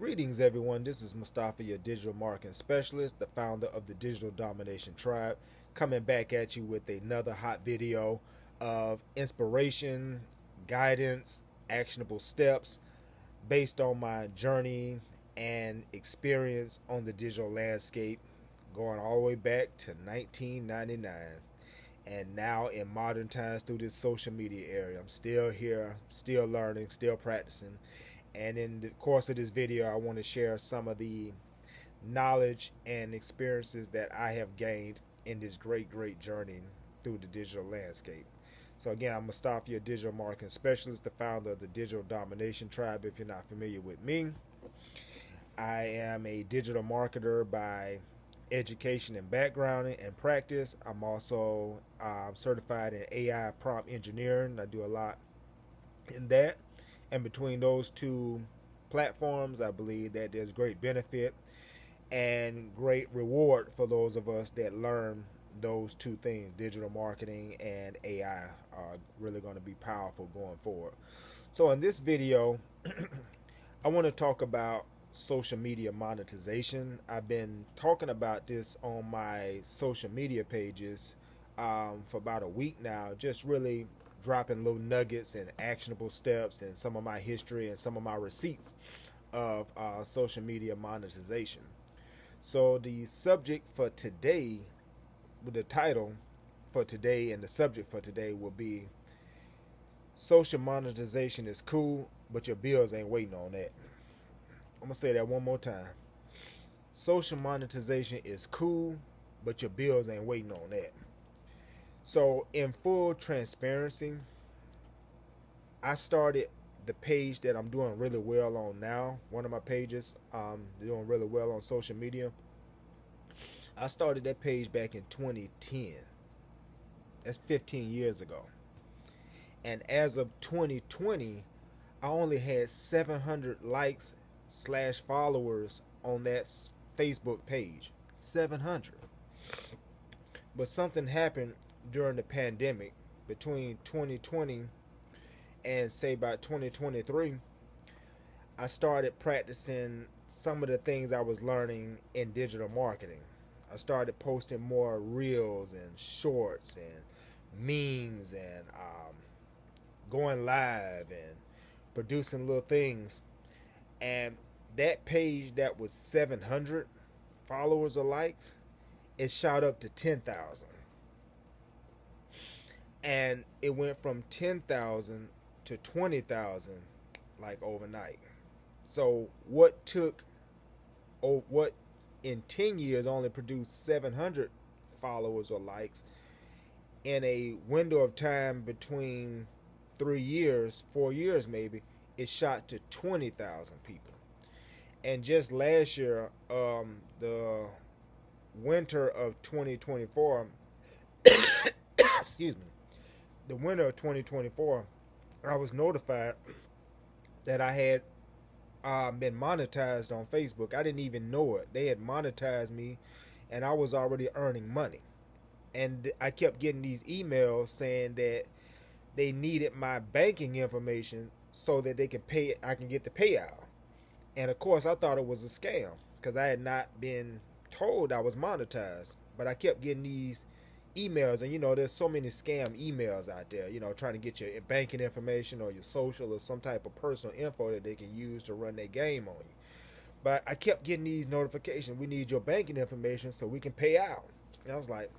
Greetings, everyone. This is Mustafaa, your digital marketing specialist, the founder of the Digital Domination Tribe, coming back at you with another hot video of inspiration, guidance, actionable steps based on my journey and experience on the digital landscape, going all the way back to 1999. And now in modern times through this social media area, I'm still here, still learning, still practicing. And in the course of this video, I want to share some of the knowledge and experiences that I have gained in this great journey through the digital landscape. So again, I'm Mustafaa, your digital marketing specialist, the founder of the Digital Domination Tribe. If you're not familiar with me, I am a digital marketer by education and background and practice. I'm also certified in AI prompt engineering. I do a lot in that. And between those two platforms, I believe that there's great benefit and great reward for those of us that learn those two things. Digital marketing and AI are really going to be powerful going forward. So in this video, I want to talk about social media monetization. I've been talking about this on my social media pages for about a week now, just really dropping little nuggets and actionable steps and some of my history and some of my receipts of social media monetization. So the subject for today, with the title for today and the subject for today will be social monetization is cool, but your bills ain't waiting on that. I'm going to say that one more time. Social monetization is cool, but your bills ain't waiting on that. So in full transparency, I started the page that I'm doing really well on now. One of my pages doing really well on social media. I started that page back in 2010. That's 15 years ago. And as of 2020, I only had 700 likes / followers on that Facebook page. 700. But something happened during the pandemic between 2020 and say about 2023. I started practicing some of the things I was learning in digital marketing. I started posting more reels and shorts and memes and going live and producing little things. And that page that was 700 followers or likes, it shot up to 10,000. And it went from 10,000 to 20,000 like overnight. So what in 10 years only produced 700 followers or likes, in a window of time between 3 years, 4 years maybe, it shot to 20,000 people. And just last year, the winter of 2024, excuse me, the winter of 2024, I was notified that I had been monetized on Facebook. I didn't even know it. They had monetized me, and I was already earning money. And I kept getting these emails saying that they needed my banking information so that they can pay. I can get the payout. And of course, I thought it was a scam because I had not been told I was monetized. But I kept getting these emails, and there's so many scam emails out there, trying to get your banking information or your social or some type of personal info that they can use to run their game on you. But I kept getting these notifications. We need your banking information so we can pay out. And I was like,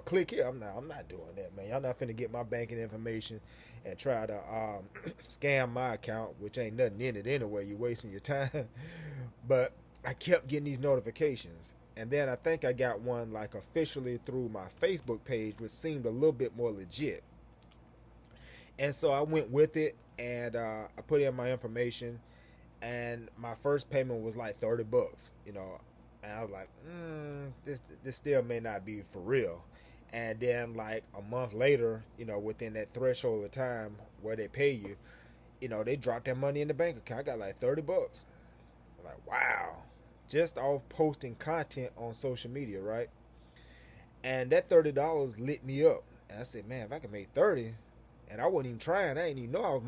click here. I'm not doing that, man. Y'all not finna get my banking information and try to scam my account, which ain't nothing in it anyway. You're wasting your time. But I kept getting these notifications. And then I think I got one like officially through my Facebook page, which seemed a little bit more legit. And so I went with it, and I put in my information, and my first payment was like $30, and I was like, this still may not be for real. And then like a month later, within that threshold of time where they pay you, they dropped that money in the bank account. I got like $30. I'm like, wow. Just off posting content on social media, right? And that $30 lit me up. And I said, man, if I can make 30, and I wasn't even trying, I didn't even know I was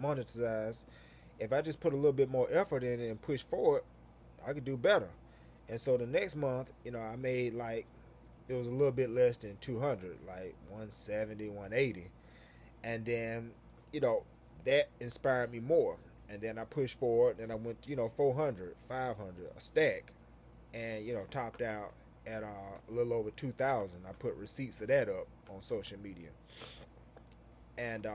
monetized. If I just put a little bit more effort in it and push forward, I could do better. And so the next month, I made like, it was a little bit less than 200, like 170, 180. And then, you know, that inspired me more. And then I pushed forward and I went, 400, 500, a stack. And, topped out at a little over 2,000. I put receipts of that up on social media. And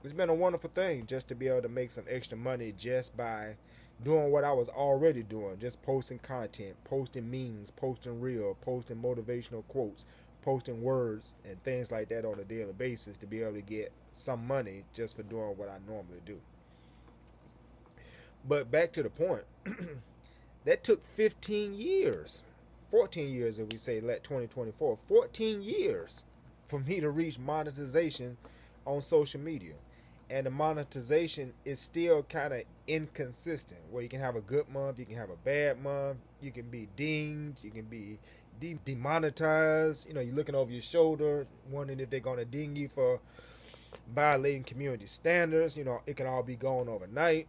it's been a wonderful thing just to be able to make some extra money just by doing what I was already doing, just posting content, posting memes, posting reel, posting motivational quotes, posting words and things like that on a daily basis to be able to get some money just for doing what I normally do. But back to the point, that took 15 years, 14 years if we say let 2024, 14 years for me to reach monetization on social media. And the monetization is still kind of inconsistent, where you can have a good month, you can have a bad month, you can be dinged, you can be demonetized. You're looking over your shoulder wondering if they're going to ding you for violating community standards. It can all be gone overnight.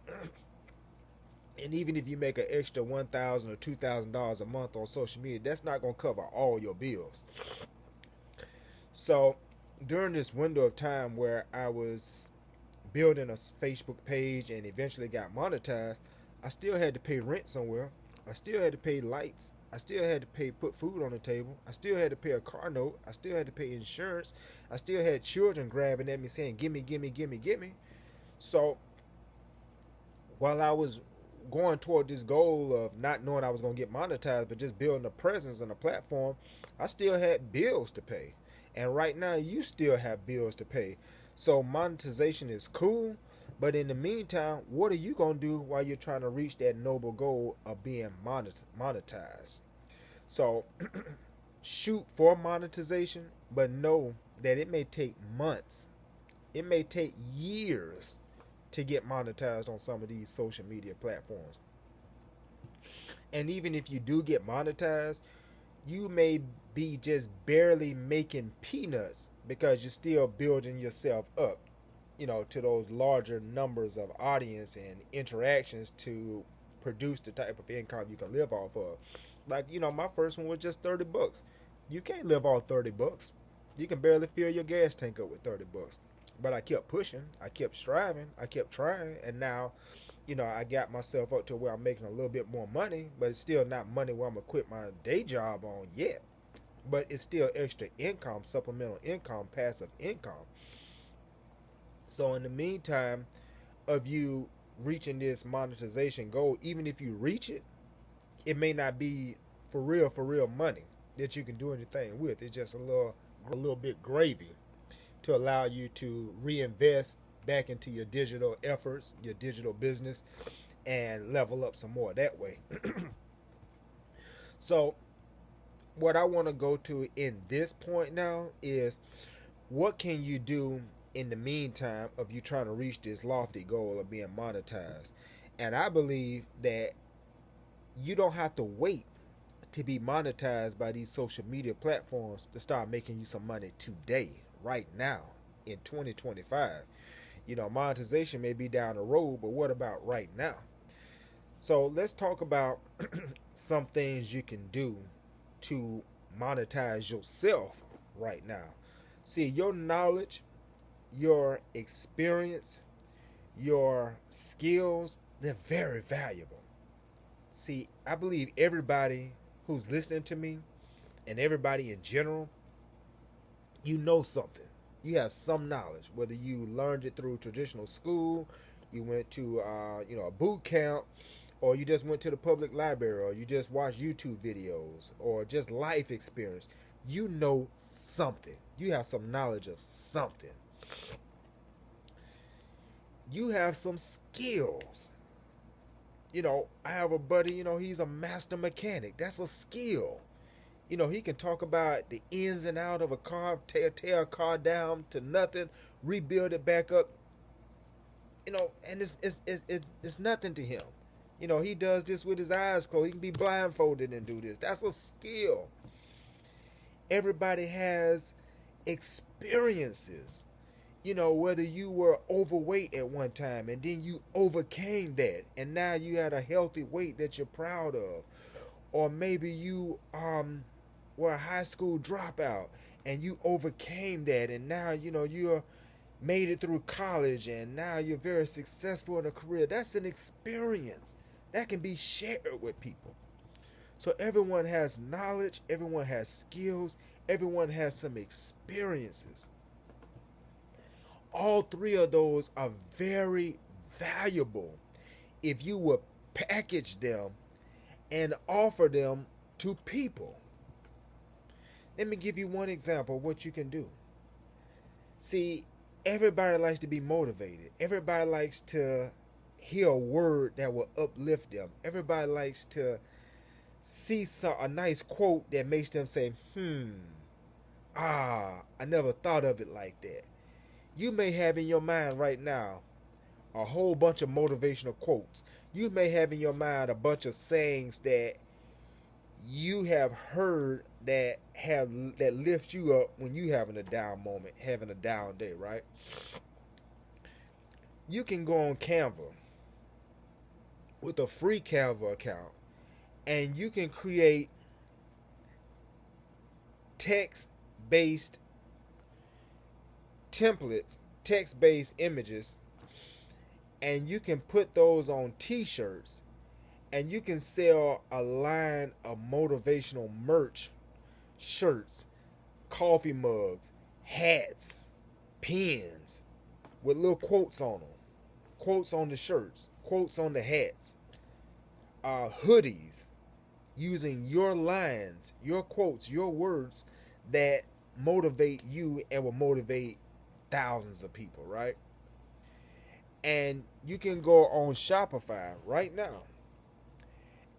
And even if you make an extra $1,000 or $2,000 a month on social media, that's not going to cover all your bills. So during this window of time where I was building a Facebook page and eventually got monetized, I still had to pay rent somewhere. I still had to pay lights. I still had to put food on the table. I still had to pay a car note. I still had to pay insurance. I still had children grabbing at me saying, gimme, gimme, gimme, gimme. So while I was going toward this goal of not knowing I was going to get monetized, but just building a presence and a platform, I still had bills to pay. And right now, you still have bills to pay. So monetization is cool, but in the meantime, what are you going to do while you're trying to reach that noble goal of being monetized? So shoot for monetization, but know that it may take months. It may take years to get monetized on some of these social media platforms. And even if you do get monetized, you may be just barely making peanuts because you're still building yourself up, to those larger numbers of audience and interactions to produce the type of income you can live off of. Like, my first one was just $30. You can't live off $30. You can barely fill your gas tank up with $30. But I kept pushing, I kept striving, I kept trying, and now, I got myself up to where I'm making a little bit more money, but it's still not money where I'm gonna quit my day job on yet. But it's still extra income, supplemental income, passive income. So in the meantime of you reaching this monetization goal, even if you reach it, it may not be for real money that you can do anything with. It's just a little bit gravy to allow you to reinvest back into your digital efforts, your digital business, and level up some more that way. So what I want to go to in this point now is, what can you do in the meantime of you trying to reach this lofty goal of being monetized? And I believe that you don't have to wait to be monetized by these social media platforms to start making you some money today, right now, in 2025. Monetization may be down the road, but what about right now? So let's talk about some things you can do to monetize yourself right now. See, your knowledge, your experience, your skills, they're very valuable. See, I believe everybody who's listening to me and everybody in general, you know something. You have some knowledge, whether you learned it through traditional school, you went to a boot camp, or you just went to the public library, or you just watched YouTube videos, or just life experience. You know something. You have some knowledge of something. You have some skills. I have a buddy, he's a master mechanic. That's a skill. He can talk about the ins and out of a car, tear a car down to nothing, rebuild it back up. And it's nothing to him. He does this with his eyes closed. He can be blindfolded and do this. That's a skill. Everybody has experiences. whether you were overweight at one time and then you overcame that and now you had a healthy weight that you're proud of, or maybe you were a high school dropout and you overcame that and now you're made it through college and now you're very successful in a career. That's an experience that can be shared with people. So everyone has knowledge, everyone has skills, everyone has some experiences. All three of those are very valuable if you would package them and offer them to people. Let me give you one example of what you can do. See, everybody likes to be motivated. Everybody likes to hear a word that will uplift them. Everybody likes to see a nice quote that makes them say, I never thought of it like that. You may have in your mind right now a whole bunch of motivational quotes. You may have in your mind a bunch of sayings that you have heard that lift you up when you having a down moment, having a down day, right? You can go on Canva with a free Canva account and you can create text-based templates, text-based images, and you can put those on t-shirts, and you can sell a line of motivational merch, shirts, coffee mugs, hats, pens with little quotes on them, quotes on the shirts, quotes on the hats, hoodies, using your lines, your quotes, your words that motivate you and will motivate thousands of people, right? And you can go on Shopify right now,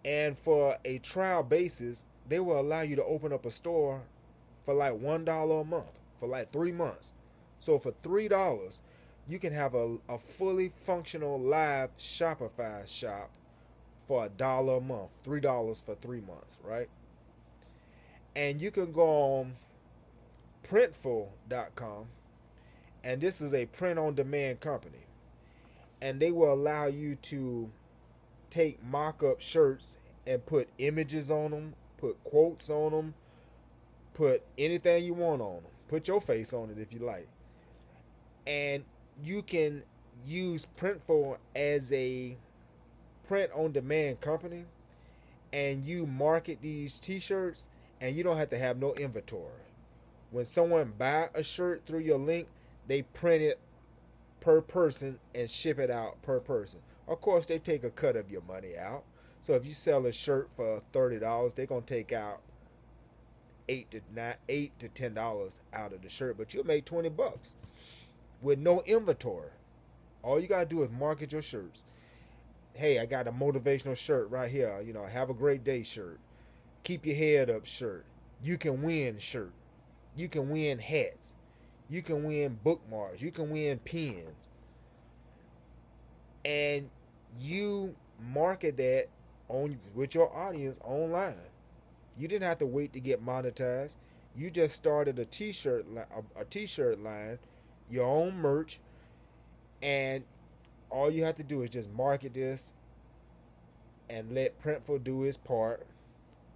and for a trial basis, they will allow you to open up a store for like $1 a month for like 3 months. So for $3, you can have a fully functional live Shopify shop for $1 a month, $3 for 3 months, right? And you can go on Printful.com, and this is a print-on-demand company, and they will allow you to take mock-up shirts and put images on them, put quotes on them, put anything you want on them, put your face on it if you like, and you can use Printful as a print-on-demand company, and you market these t-shirts, and you don't have to have no inventory. When someone buy a shirt through your link, they print it per person and ship it out per person. Of course, they take a cut of your money out. So if you sell a shirt for $30, they're gonna take out $8 to $10 out of the shirt, but you'll make $20 with no inventory. All you gotta do is market your shirts. Hey, I got a motivational shirt right here. Have a great day shirt. Keep your head up shirt. You can win shirt. You can win hats. You can win bookmarks. You can win pens. And you market that with your audience online. You didn't have to wait to get monetized. You just started a t-shirt line, your own merch, and all you have to do is just market this and let Printful do his part,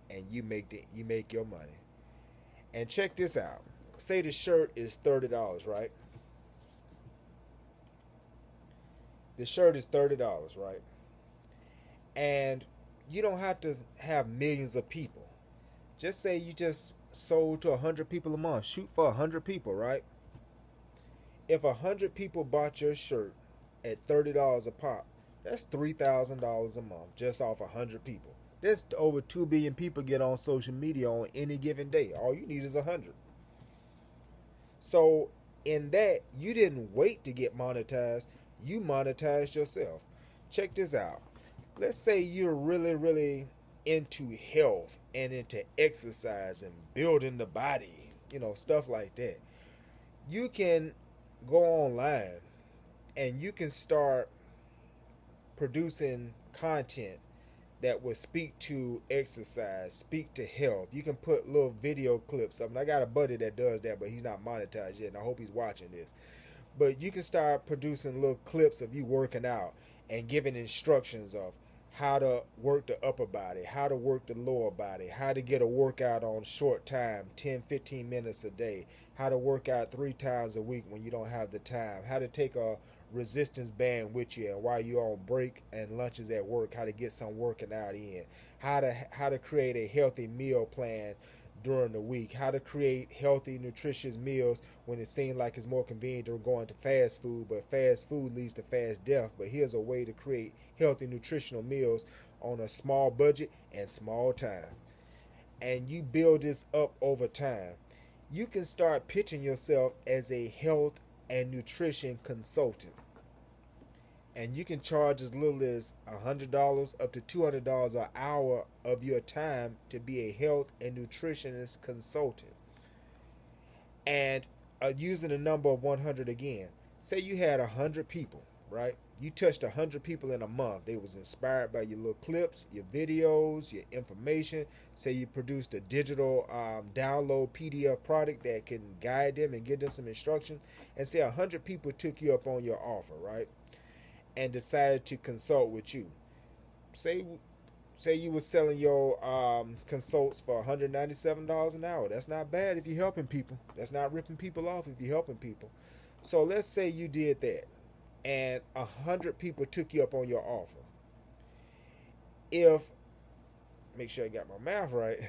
and you make your money. And check this out. Say the shirt is $30, right? The shirt is $30, right? And you don't have to have millions of people. Just say you just sold to 100 people a month. Shoot for 100 people, right? If 100 people bought your shirt at $30 a pop, that's $3,000 a month just off 100 people. That's over 2 billion people get on social media on any given day. All you need is 100. So in that, you didn't wait to get monetized. You monetized yourself. Check this out. Let's say you're really, really into health and into exercise and building the body, stuff like that. You can go online and you can start producing content that will speak to exercise, speak to health. You can put little video clips up. And I got a buddy that does that, but he's not monetized yet, and I hope he's watching this. But you can start producing little clips of you working out and giving instructions of how to work the upper body, how to work the lower body, how to get a workout on short time, 10, 15 minutes a day, how to work out 3 times a week when you don't have the time, how to take a resistance band with you and while you're on break and lunches at work, how to get some working out in, how to create a healthy meal plan during the week, how to create healthy, nutritious meals when it seems like it's more convenient to go into fast food, but fast food leads to fast death. But here's a way to create healthy, nutritional meals on a small budget and small time. And you build this up over time. You can start pitching yourself as a health and nutrition consultant. And you can charge as little as $100 up to $200 an hour of your time to be a health and nutritionist consultant. And using the number of 100 again, say you had 100 people, right? You touched 100 people in a month. They was inspired by your little clips, your videos, your information. Say you produced a digital download PDF product that can guide them and give them some instruction. And say 100 people took you up on your offer, right? And decided to consult with you. Say you were selling your consults for $197 an hour. That's not bad if you're helping people. That's not ripping people off if you're helping people. So let's say you did that, and 100 people took you up on your offer. If, make sure I got my math right,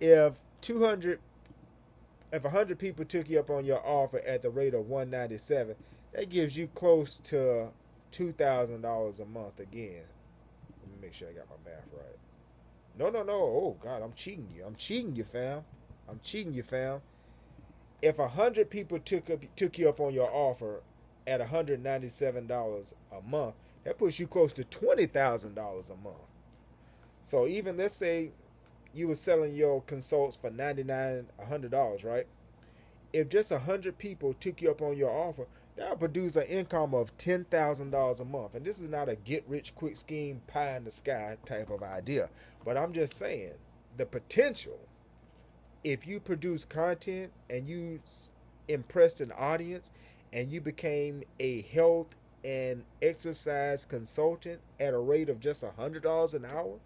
if 100 people took you up on your offer at the rate of $197, that gives you close to $2,000 a month again. Let me make sure I got my math right. No. Oh, God, I'm cheating you. I'm cheating you, fam. If 100 people took you up on your offer at $197 a month, that puts you close to $20,000 a month. So even, let's say you were selling your consults for $100, right? If just 100 people took you up on your offer, that'll produce an income of $10,000 a month. And this is not a get-rich-quick scheme, pie in the sky type of idea. But I'm just saying, the potential, if you produce content and you impressed an audience and you became a health and exercise consultant at a rate of just $100 an hour,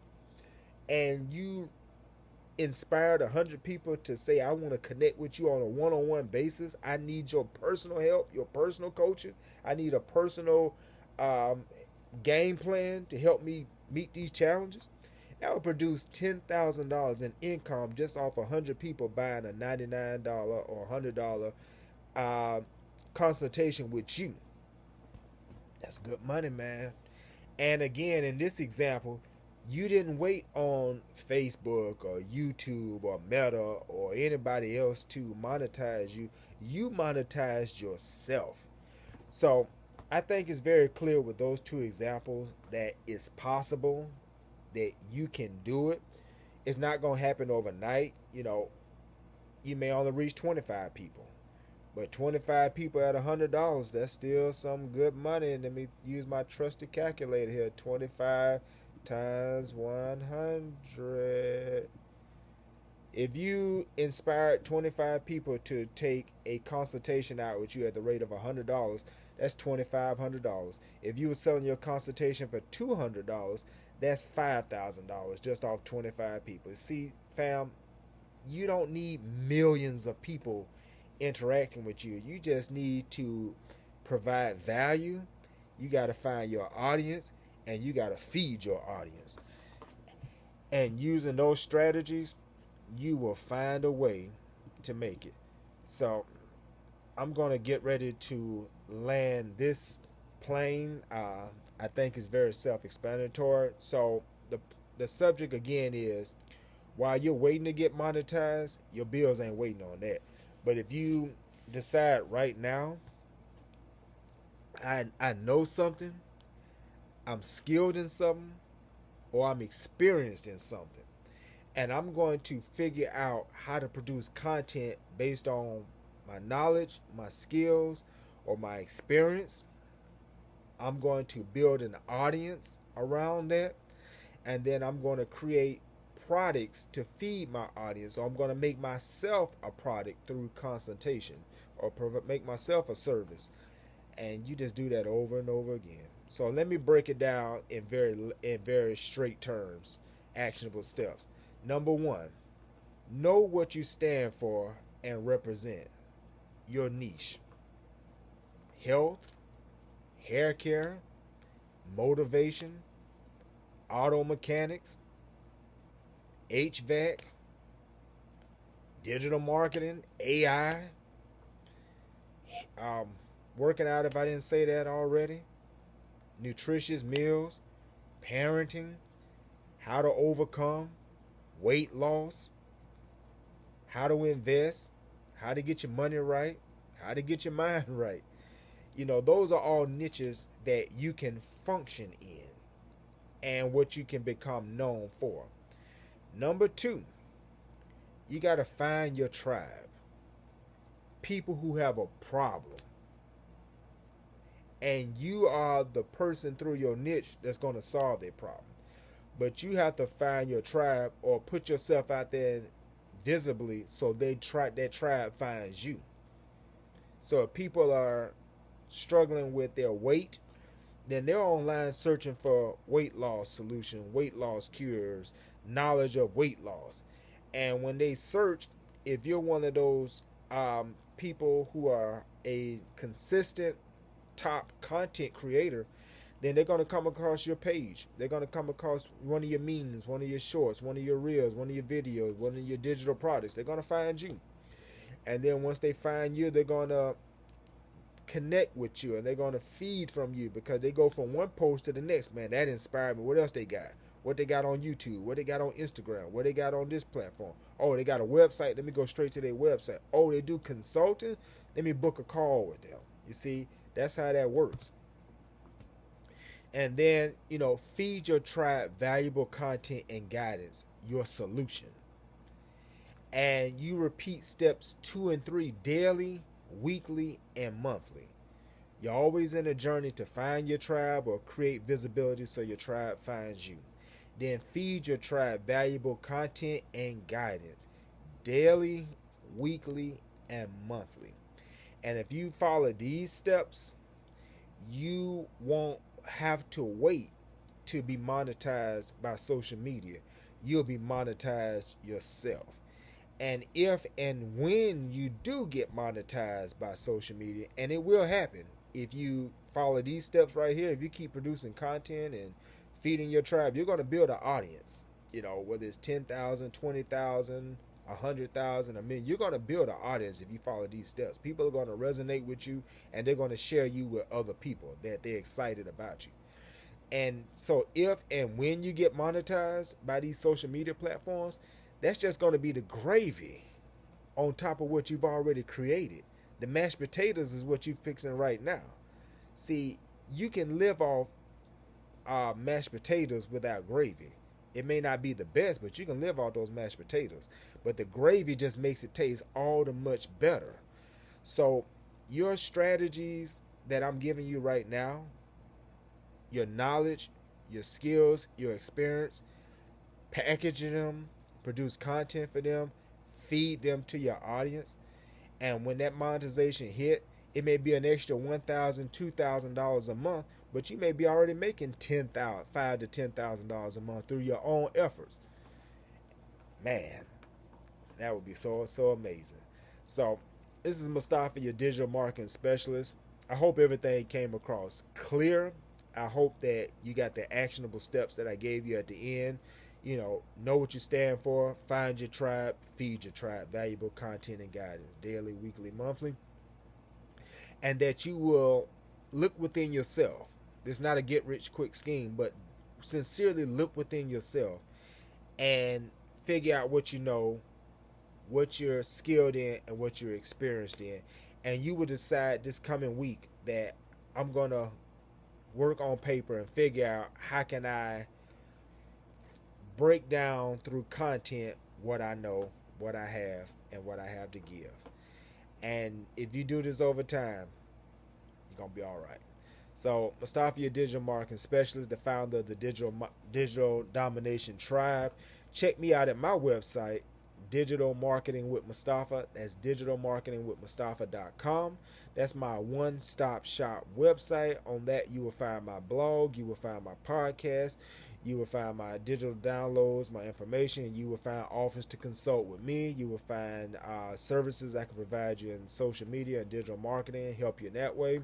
and you inspired 100 people to say, I want to connect with you on a one-on-one basis. I need your personal help, your personal coaching. I need a personal game plan to help me meet these challenges. That would produce $10,000 in income just off 100 people buying a $99 or $100 consultation with you. That's good money, man. And again, in this example, you didn't wait on Facebook or YouTube or Meta or anybody else to monetize you. You monetized yourself. So I think it's very clear with those two examples that it's possible, that you can do it. It's not going to happen overnight. You may only reach 25 people. But 25 people at $100, that's still some good money. And let me use my trusty calculator here. 25 times 100. If you inspired 25 people to take a consultation out with you at the rate of $100, that's $2,500. If you were selling your consultation for $200, that's $5,000 just off 25 people. See, fam, you don't need millions of people interacting with you. You just need to provide value. You got to find your audience, and you got to feed your audience. And using those strategies, you will find a way to make it. So I'm going to get ready to land this plane. I think it's very self-explanatory. So the subject again is, while you're waiting to get monetized, your bills ain't waiting on that. But if you decide right now, I know something, I'm skilled in something, or I'm experienced in something, and I'm going to figure out how to produce content based on my knowledge, my skills, or my experience, I'm going to build an audience around that, and then I'm going to create products to feed my audience. So I'm going to make myself a product through consultation or make myself a service. And you just do that over and over again. So let me break it down in very straight terms, actionable steps. Number one, know what you stand for and represent. Your niche: health, hair care, motivation, auto mechanics, HVAC, digital marketing, AI, working out if I didn't say that already, nutritious meals, parenting, how to overcome, weight loss, how to invest, how to get your money right, how to get your mind right. Those are all niches that you can function in and what you can become known for. Number two, you got to find your tribe. People who have a problem. And you are the person through your niche that's going to solve their problem. But you have to find your tribe or put yourself out there visibly so that tribe finds you. So if people are struggling with their weight, then they're online searching for weight loss solution, weight loss cures, knowledge of weight loss. And when they search, if you're one of those people who are a consistent top content creator, then they're going to come across your page. They're going to come across one of your memes, one of your shorts, one of your reels, one of your videos, one of your digital products. They're going to find you. And then once they find you, they're going to connect with you and they're going to feed from you, because they go from one post to the next. Man, that inspired me. What else they got? What they got on YouTube? What they got on Instagram? What they got on this platform? Oh, they got a website. Let me go straight to their website. Oh, they do consulting. Let me book a call with them. You see, that's how that works. And then, feed your tribe valuable content and guidance, your solution. And you repeat steps 2 and 3 daily, weekly, and monthly. You're always in a journey to find your tribe or create visibility so your tribe finds you. Then feed your tribe valuable content and guidance daily, weekly, and monthly. And if you follow these steps, you won't have to wait to be monetized by social media. You'll be monetized yourself. And if and when you do get monetized by social media, and it will happen if you follow these steps right here, if you keep producing content and feeding your tribe, you're going to build an audience. Whether it's 10,000, 20,000, 100,000, a million, you're going to build an audience if you follow these steps. People are going to resonate with you, and they're going to share you with other people that they're excited about you. And so if and when you get monetized by these social media platforms, that's just going to be the gravy on top of what you've already created. The mashed potatoes is what you're fixing right now. See, you can live off mashed potatoes without gravy. It may not be the best, but you can live off those mashed potatoes. But the gravy just makes it taste all the much better. So your strategies that I'm giving you right now, your knowledge, your skills, your experience, packaging them, produce content for them, feed them to your audience. And when that monetization hit, it may be an extra $1,000, $2,000 a month, but you may be already making $5,000 to $10,000 a month through your own efforts. Man, that would be so amazing. So this is Mustafaa, your digital marketing specialist. I hope everything came across clear. I hope that you got the actionable steps that I gave you at the end. Know what you stand for, find your tribe, feed your tribe, valuable content and guidance, daily, weekly, monthly. And that you will look within yourself. It's not a get-rich-quick scheme, but sincerely look within yourself and figure out what you know, what you're skilled in, and what you're experienced in. And you will decide this coming week that I'm going to work on paper and figure out how can I break down through content what I know, what I have, and what I have to give. And if you do this over time, you're going to be all right. So, Mustafaa, your digital marketing specialist, the founder of the Digital Domination Tribe. Check me out at my website, Digital Marketing with Mustafaa. That's digitalmarketingwithmustafaa.com. That's my one-stop shop website. On that, you will find my blog, you will find my podcast, you will find my digital downloads, my information. You will find offers to consult with me. You will find services I can provide you in social media and digital marketing, help you in that way.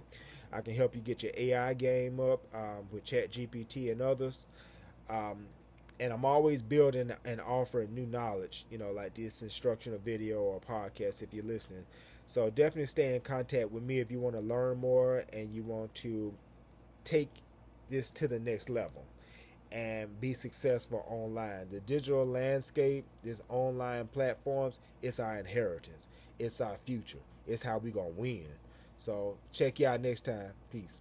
I can help you get your AI game up with ChatGPT and others. And I'm always building and offering new knowledge, like this instructional video or podcast if you're listening. So definitely stay in contact with me if you want to learn more and you want to take this to the next level and be successful online. The digital landscape, this online platforms, it's our inheritance. It's our future. It's how we gonna win. So check you out next time. Peace.